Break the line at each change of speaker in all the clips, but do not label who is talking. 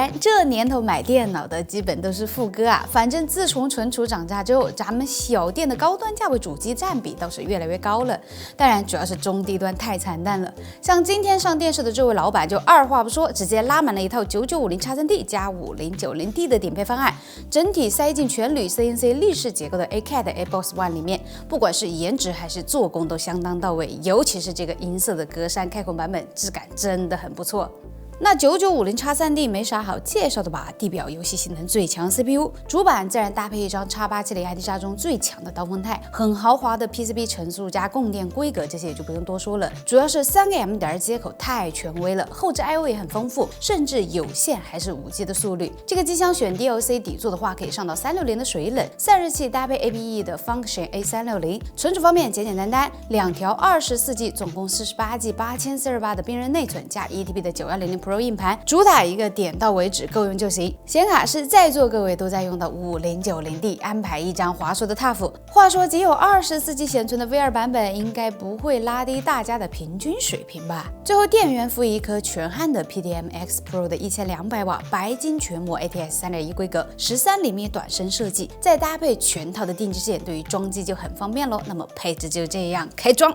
然这年头买电脑的基本都是副歌啊，反正自从存储涨价之后，咱们小店的高端价位主机占比倒是越来越高了。当然，主要是中低端太惨淡了。像今天上电视的这位老板就二话不说，直接拉满了一套9950X3D 加5090D 的顶配方案，整体塞进全铝 CNC 立式结构的 Acat abox one 里面，不管是颜值还是做工都相当到位，尤其是这个银色的格栅开孔版本，质感真的很不错。那9950X3D 没啥好介绍的吧？地表游戏性能最强 CPU， 主板自然搭配一张 X870 ID 杀中最强的刀锋钛，很豪华的 PCB 层数加供电规格，这些也就不用多说了。主要是3个 M-die 接口太权威了，后置 I/O 也很丰富，甚至有线还是5G 的速率。这个机箱选 DLC 底座的话，可以上到360的水冷，散热器搭配 abee 的 FUNCTION A360。存储方面简简单单，2条24G，总共48G 8048的冰刃内存加 1TB 的9100 Pro 硬盘，主打一个点到为止，够用就行。显卡是在座各位都在用的5090D，安排一张华硕的 TUF。话说仅有24G 显存的 V2 版本，应该不会拉低大家的平均水平吧？最后电源辅以一颗全汉的 PTM X Pro1200W 白金全模 ATX 3.1规格13mm短身设计，再搭配全套的定制件，对于装机就很方便咯。那么配置就这样，开装。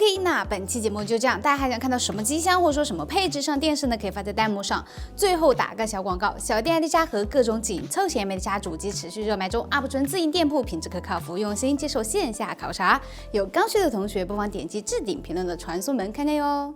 OK， 那本期节目就这样，大家还想看到什么机箱或者说什么配置上电视呢？可以发在弹幕上。最后打个小广告，小店 ID 家和各种紧凑型 AMD 家主机持续热卖中 ，UP 主自营店铺品质可靠，服务用心，接受线下考察。有刚需的同学不妨点击置顶评论的传送门看看哟。